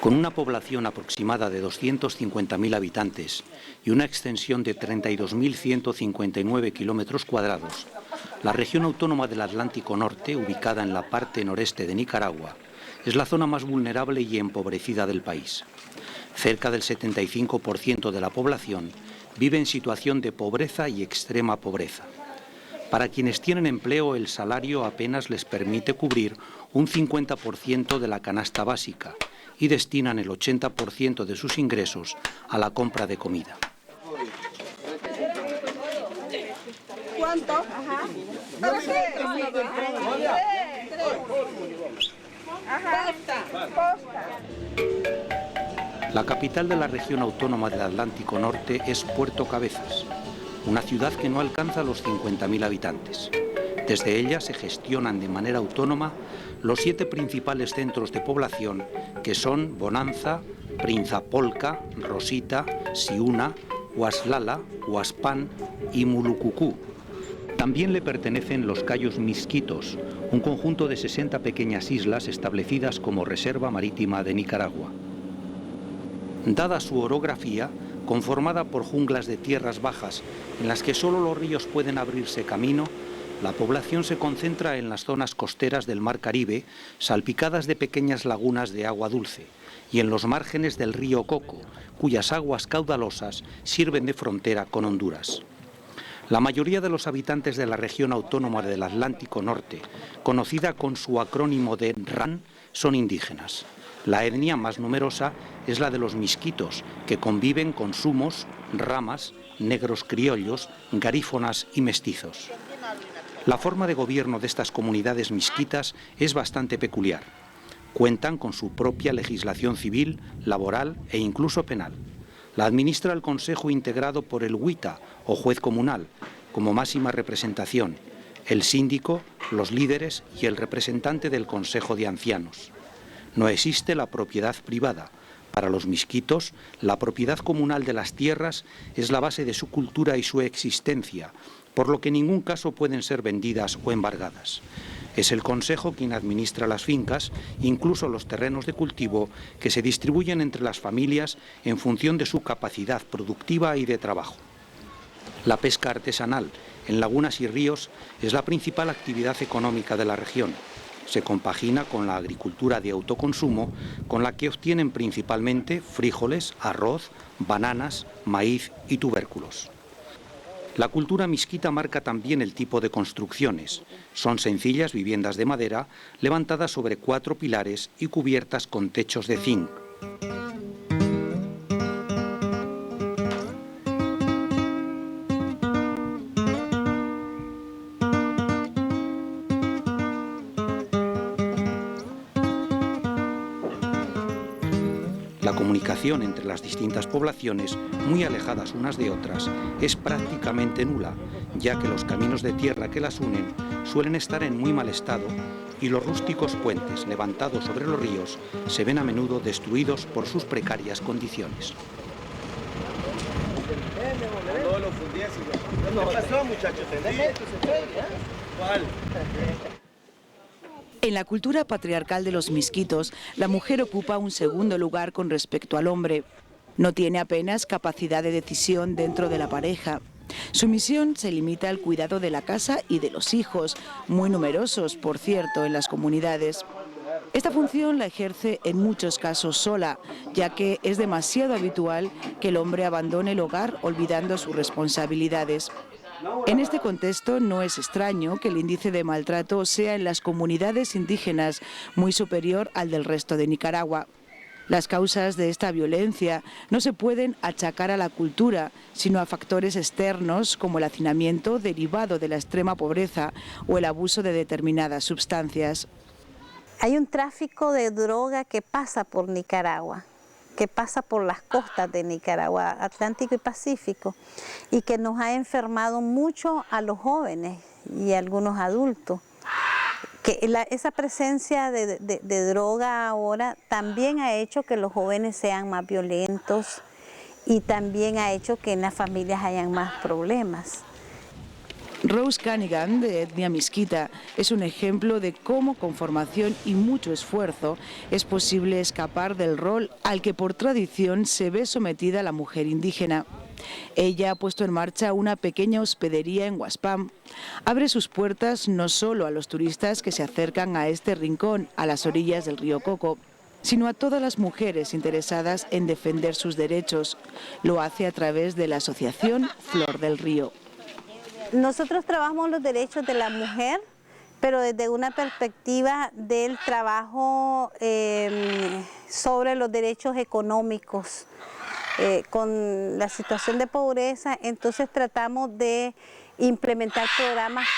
Con una población aproximada de 250.000 habitantes y una extensión de 32.159 kilómetros cuadrados, la región autónoma del Atlántico Norte, ubicada en la parte noreste de Nicaragua, es la zona más vulnerable y empobrecida del país. Cerca del 75% de la población vive en situación de pobreza y extrema pobreza. Para quienes tienen empleo, el salario apenas les permite cubrir un 50% de la canasta básica y destinan el 80% de sus ingresos a la compra de comida. ¿Cuánto? Ajá. ¿Para qué? Ajá. Costa. La capital de la región autónoma del Atlántico Norte es Puerto Cabezas, una ciudad que no alcanza los 50.000 habitantes. Desde ella se gestionan de manera autónoma los 7 principales centros de población, que son Bonanza, Prinzapolca, Rosita, Siuna, Huaslala, Huaspán y Mulucucú. También le pertenecen los Cayos Misquitos, un conjunto de 60 pequeñas islas establecidas como reserva marítima de Nicaragua. Dada su orografía, conformada por junglas de tierras bajas en las que solo los ríos pueden abrirse camino, la población se concentra en las zonas costeras del Mar Caribe, salpicadas de pequeñas lagunas de agua dulce, y en los márgenes del río Coco, cuyas aguas caudalosas sirven de frontera con Honduras. La mayoría de los habitantes de la región autónoma del Atlántico Norte, conocida con su acrónimo de RAN, son indígenas. La etnia más numerosa es la de los misquitos, que conviven con sumos, ramas, negros criollos, garífonas y mestizos. La forma de gobierno de estas comunidades misquitas es bastante peculiar. Cuentan con su propia legislación civil, laboral e incluso penal. La administra el Consejo integrado por el Huita, o juez comunal, como máxima representación, el síndico, los líderes y el representante del Consejo de Ancianos. No existe la propiedad privada. Para los misquitos, la propiedad comunal de las tierras es la base de su cultura y su existencia, por lo que en ningún caso pueden ser vendidas o embargadas. Es el Consejo quien administra las fincas, incluso los terrenos de cultivo, que se distribuyen entre las familias en función de su capacidad productiva y de trabajo. La pesca artesanal en lagunas y ríos es la principal actividad económica de la región. Se compagina con la agricultura de autoconsumo, con la que obtienen principalmente frijoles, arroz, bananas, maíz y tubérculos. La cultura misquita marca también el tipo de construcciones. Son sencillas viviendas de madera, levantadas sobre 4 pilares y cubiertas con techos de zinc. La comunicación entre las distintas poblaciones, muy alejadas unas de otras, es prácticamente nula, ya que los caminos de tierra que las unen suelen estar en muy mal estado y los rústicos puentes levantados sobre los ríos se ven a menudo destruidos por sus precarias condiciones. En la cultura patriarcal de los misquitos, la mujer ocupa un segundo lugar con respecto al hombre. No tiene apenas capacidad de decisión dentro de la pareja. Su misión se limita al cuidado de la casa y de los hijos, muy numerosos, por cierto, en las comunidades. Esta función la ejerce en muchos casos sola, ya que es demasiado habitual que el hombre abandone el hogar olvidando sus responsabilidades. En este contexto no es extraño que el índice de maltrato sea en las comunidades indígenas muy superior al del resto de Nicaragua. Las causas de esta violencia no se pueden achacar a la cultura, sino a factores externos como el hacinamiento derivado de la extrema pobreza o el abuso de determinadas sustancias. Hay un tráfico de droga que pasa por Nicaragua, que pasa por las costas de Nicaragua, Atlántico y Pacífico, y que nos ha enfermado mucho a los jóvenes y a algunos adultos. Que esa presencia de droga ahora también ha hecho que los jóvenes sean más violentos y también ha hecho que en las familias hayan más problemas. Rose Cunningham, de etnia misquita, es un ejemplo de cómo con formación y mucho esfuerzo es posible escapar del rol al que por tradición se ve sometida la mujer indígena. Ella ha puesto en marcha una pequeña hospedería en Huaspam. Abre sus puertas no solo a los turistas que se acercan a este rincón, a las orillas del río Coco, sino a todas las mujeres interesadas en defender sus derechos. Lo hace a través de la asociación Flor del Río. Nosotros trabajamos los derechos de la mujer, pero desde una perspectiva del trabajo sobre los derechos económicos. Con la situación de pobreza, entonces tratamos de implementar programas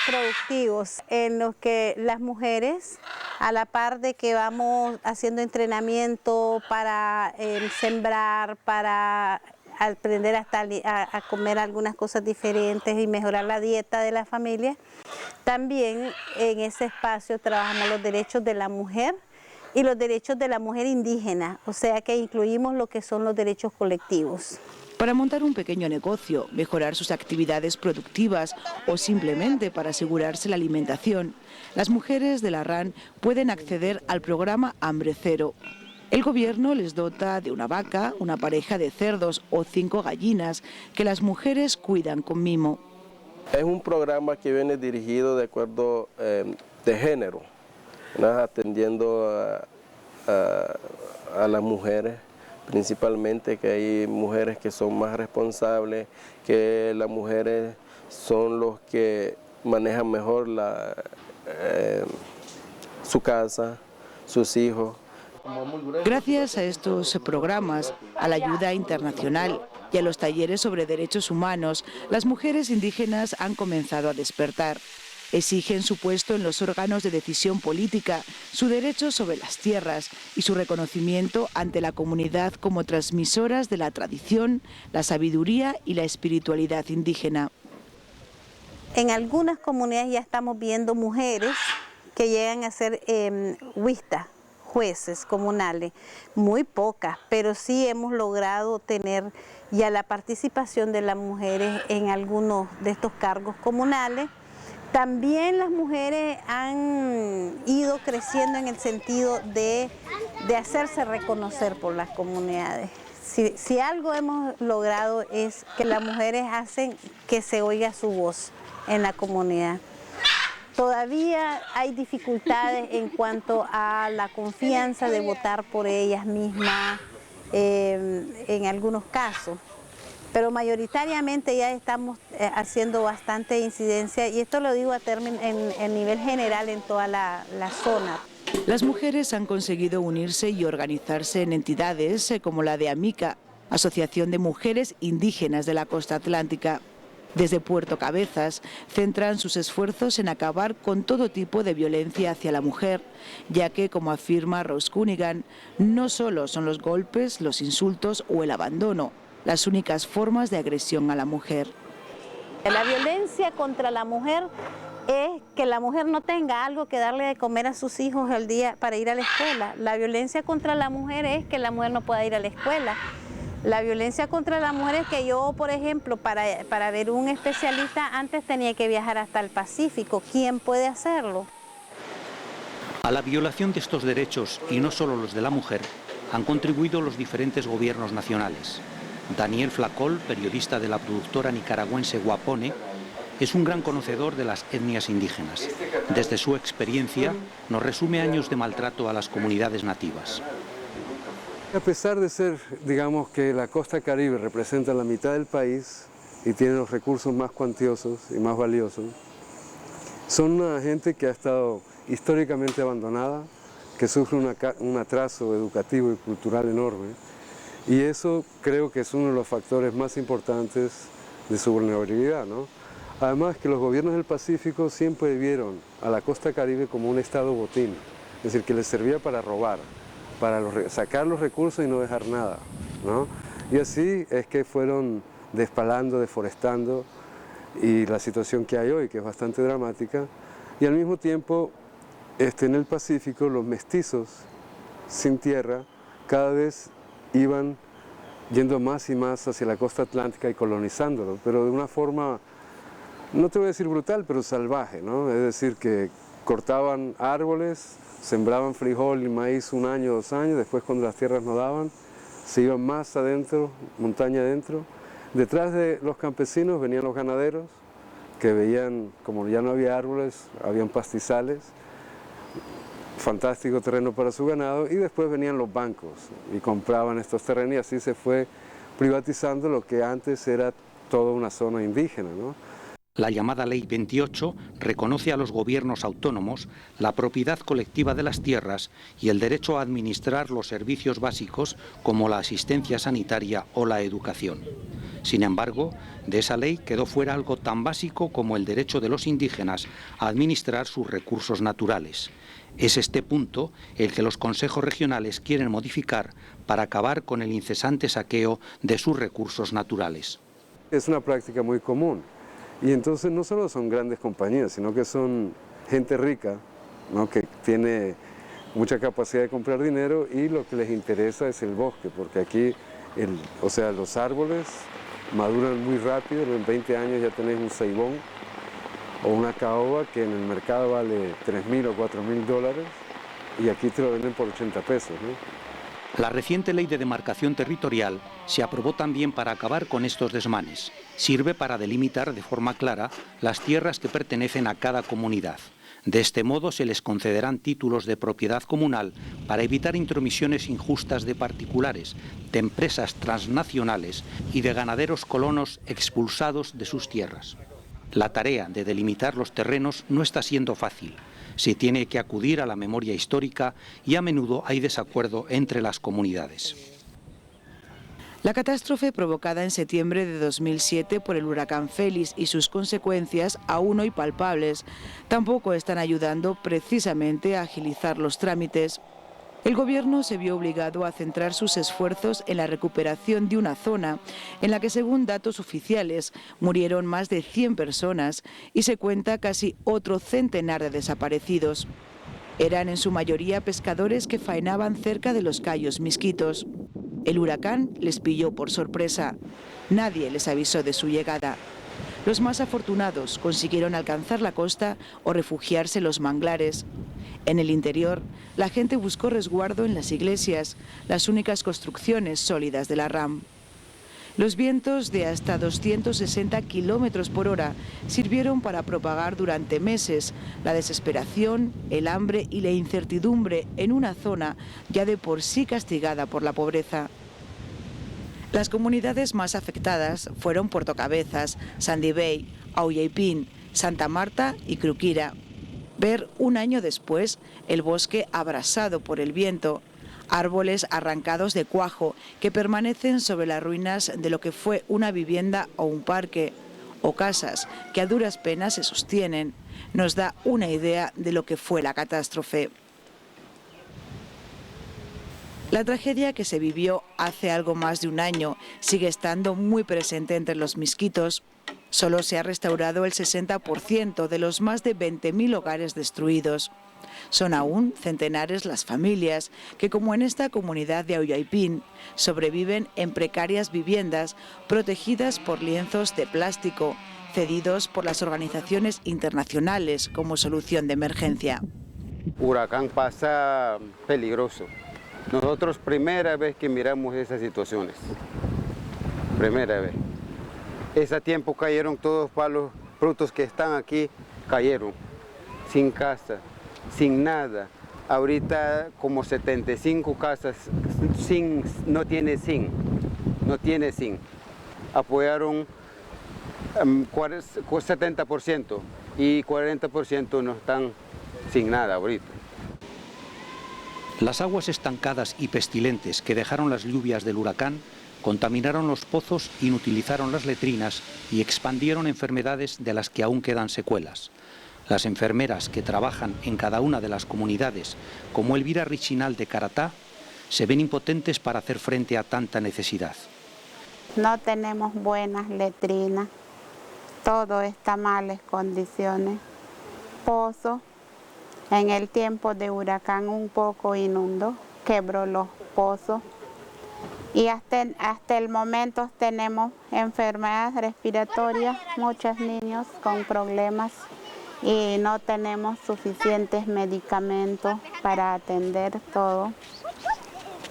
productivos en los que las mujeres, a la par de que vamos haciendo entrenamiento para sembrar, para aprender a comer algunas cosas diferentes y mejorar la dieta de la familia, también en ese espacio trabajamos los derechos de la mujer y los derechos de la mujer indígena, o sea que incluimos lo que son los derechos colectivos. Para montar un pequeño negocio, mejorar sus actividades productivas o simplemente para asegurarse la alimentación, las mujeres de la RAN pueden acceder al programa Hambre Cero. El gobierno les dota de una vaca, una pareja de cerdos o 5 gallinas que las mujeres cuidan con mimo. Es un programa que viene dirigido de acuerdo de género, ¿no? Atendiendo a las mujeres, principalmente que hay mujeres que son más responsables, que las mujeres son los que manejan mejor su casa, sus hijos. Gracias a estos programas, a la ayuda internacional y a los talleres sobre derechos humanos, las mujeres indígenas han comenzado a despertar. Exigen su puesto en los órganos de decisión política, su derecho sobre las tierras y su reconocimiento ante la comunidad como transmisoras de la tradición, la sabiduría y la espiritualidad indígena. En algunas comunidades ya estamos viendo mujeres que llegan a ser huistas, jueces comunales, muy pocas, pero sí hemos logrado tener ya la participación de las mujeres en algunos de estos cargos comunales. También las mujeres han ido creciendo en el sentido de hacerse reconocer por las comunidades. Si algo hemos logrado es que las mujeres hacen que se oiga su voz en la comunidad. Todavía hay dificultades en cuanto a la confianza de votar por ellas mismas en algunos casos, pero mayoritariamente ya estamos haciendo bastante incidencia y esto lo digo en nivel general en toda la zona. Las mujeres han conseguido unirse y organizarse en entidades como la de AMICA, Asociación de Mujeres Indígenas de la Costa Atlántica. Desde Puerto Cabezas centran sus esfuerzos en acabar con todo tipo de violencia hacia la mujer, ya que, como afirma Rose Cunningham, no solo son los golpes, los insultos o el abandono las únicas formas de agresión a la mujer. La violencia contra la mujer es que la mujer no tenga algo que darle de comer a sus hijos al día para ir a la escuela. La violencia contra la mujer es que la mujer no pueda ir a la escuela. La violencia contra la mujer es que yo, por ejemplo, para ver un especialista antes tenía que viajar hasta el Pacífico. ¿Quién puede hacerlo? A la violación de estos derechos, y no solo los de la mujer, han contribuido los diferentes gobiernos nacionales. Daniel Flacol, periodista de la productora nicaragüense Guapone, es un gran conocedor de las etnias indígenas. Desde su experiencia, nos resume años de maltrato a las comunidades nativas. A pesar de ser, digamos, que la costa caribe representa la mitad del país y tiene los recursos más cuantiosos y más valiosos, son una gente que ha estado históricamente abandonada, que sufre un atraso educativo y cultural enorme, y eso creo que es uno de los factores más importantes de su vulnerabilidad, ¿no? Además que los gobiernos del Pacífico siempre vieron a la costa caribe como un estado botín, es decir, que les servía para robar, para sacar los recursos y no dejar nada, ¿no? Y así es que fueron despalando, deforestando, y la situación que hay hoy, que es bastante dramática, y al mismo tiempo en el Pacífico los mestizos sin tierra cada vez iban yendo más y más hacia la costa atlántica y colonizándolo, pero de una forma no te voy a decir brutal, pero salvaje, ¿no? Es decir, que cortaban árboles, sembraban frijol y maíz 1 año, 2 años, después cuando las tierras no daban, se iban más adentro, montaña adentro. Detrás de los campesinos venían los ganaderos, que veían, como ya no había árboles, habían pastizales, fantástico terreno para su ganado, y después venían los bancos y compraban estos terrenos y así se fue privatizando lo que antes era toda una zona indígena, ¿no? La llamada Ley 28 reconoce a los gobiernos autónomos la propiedad colectiva de las tierras y el derecho a administrar los servicios básicos como la asistencia sanitaria o la educación. Sin embargo, de esa ley quedó fuera algo tan básico como el derecho de los indígenas a administrar sus recursos naturales. Es este punto el que los consejos regionales quieren modificar para acabar con el incesante saqueo de sus recursos naturales. Es una práctica muy común. Y entonces no solo son grandes compañías, sino que son gente rica, ¿no? Que tiene mucha capacidad de comprar dinero y lo que les interesa es el bosque, porque aquí, los árboles maduran muy rápido, en 20 años ya tenés un ceibón o una caoba que en el mercado vale $3.000 o $4.000 y aquí te lo venden por 80 pesos, ¿no? La reciente ley de demarcación territorial se aprobó también para acabar con estos desmanes. Sirve para delimitar de forma clara las tierras que pertenecen a cada comunidad. De este modo se les concederán títulos de propiedad comunal para evitar intromisiones injustas de particulares, de empresas transnacionales y de ganaderos colonos expulsados de sus tierras. La tarea de delimitar los terrenos no está siendo fácil. Se tiene que acudir a la memoria histórica y a menudo hay desacuerdo entre las comunidades. La catástrofe provocada en septiembre de 2007 por el huracán Félix y sus consecuencias, aún hoy palpables, tampoco están ayudando precisamente a agilizar los trámites. El gobierno se vio obligado a centrar sus esfuerzos en la recuperación de una zona en la que, según datos oficiales, murieron más de 100 personas y se cuenta casi otro centenar de desaparecidos. Eran en su mayoría pescadores que faenaban cerca de los cayos Misquitos. El huracán les pilló por sorpresa. Nadie les avisó de su llegada. Los más afortunados consiguieron alcanzar la costa o refugiarse en los manglares. En el interior, la gente buscó resguardo en las iglesias, las únicas construcciones sólidas de la RAM. Los vientos de hasta 260 kilómetros por hora sirvieron para propagar durante meses la desesperación, el hambre y la incertidumbre en una zona ya de por sí castigada por la pobreza. Las comunidades más afectadas fueron Puerto Cabezas, Sandy Bay, Auyapín, Santa Marta y Cruquira. Ver 1 año después el bosque abrasado por el viento, árboles arrancados de cuajo que permanecen sobre las ruinas de lo que fue una vivienda o un parque, o casas que a duras penas se sostienen, nos da una idea de lo que fue la catástrofe. La tragedia que se vivió hace algo más de 1 año sigue estando muy presente entre los misquitos. Solo se ha restaurado el 60% de los más de 20.000 hogares destruidos. Son aún centenares las familias que, como en esta comunidad de Auyapín, sobreviven en precarias viviendas protegidas por lienzos de plástico, cedidos por las organizaciones internacionales como solución de emergencia. Huracán pasa peligroso. Nosotros primera vez que miramos esas situaciones. Primera vez. Ese tiempo cayeron todos los frutos que están aquí, cayeron, sin casa, sin nada. Ahorita como 75 casas no tiene zinc. Apoyaron 70% y 40% no están sin nada ahorita. Las aguas estancadas y pestilentes que dejaron las lluvias del huracán contaminaron los pozos, inutilizaron las letrinas y expandieron enfermedades de las que aún quedan secuelas. Las enfermeras que trabajan en cada una de las comunidades, como Elvira Richinal de Caratá, se ven impotentes para hacer frente a tanta necesidad. No tenemos buenas letrinas, todo está en malas condiciones. Pozos, en el tiempo de huracán un poco inundó, quebró los pozos. Y hasta el momento tenemos enfermedades respiratorias, muchos niños con problemas y no tenemos suficientes medicamentos para atender todo.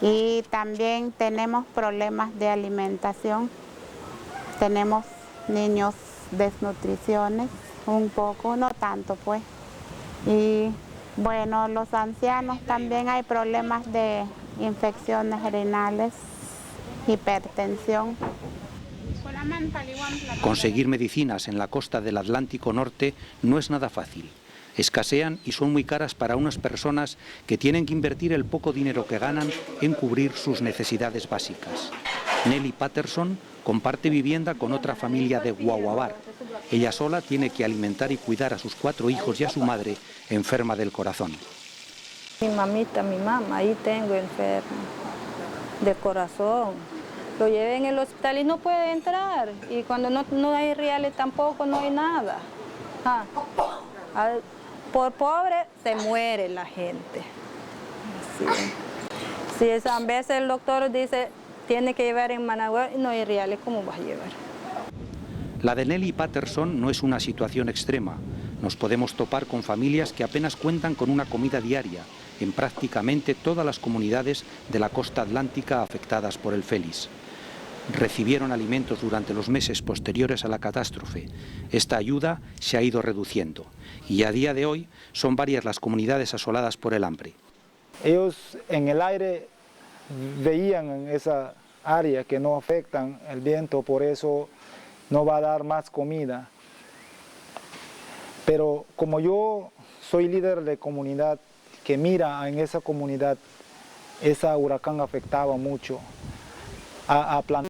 Y también tenemos problemas de alimentación, tenemos niños desnutriciones, un poco, no tanto pues. Y bueno, los ancianos también hay problemas de infecciones renales, hipertensión. Conseguir medicinas en la costa del Atlántico Norte no es nada fácil. Escasean y son muy caras para unas personas que tienen que invertir el poco dinero que ganan en cubrir sus necesidades básicas. Nelly Patterson comparte vivienda con otra familia de Guaguabar. Ella sola tiene que alimentar y cuidar a sus 4 hijos y a su madre enferma del corazón. Mi mamita, mi mamá, ahí tengo enfermo de corazón. Lo llevé en el hospital y no puede entrar. Y cuando no hay reales tampoco, no hay nada. Por pobre se muere la gente. Sí, a veces el doctor dice, tiene que llevar en Managua y no hay reales, ¿cómo vas a llevar? La de Nelly Patterson no es una situación extrema. Nos podemos topar con familias que apenas cuentan con una comida diaria en prácticamente todas las comunidades de la costa atlántica afectadas por el Félix. Recibieron alimentos durante los meses posteriores a la catástrofe. Esta ayuda se ha ido reduciendo y a día de hoy son varias las comunidades asoladas por el hambre. Ellos en el aire veían en esa área que no afectan el viento, por eso no va a dar más comida. Pero como yo soy líder de comunidad que mira en esa comunidad, ese huracán afectaba mucho a plantar.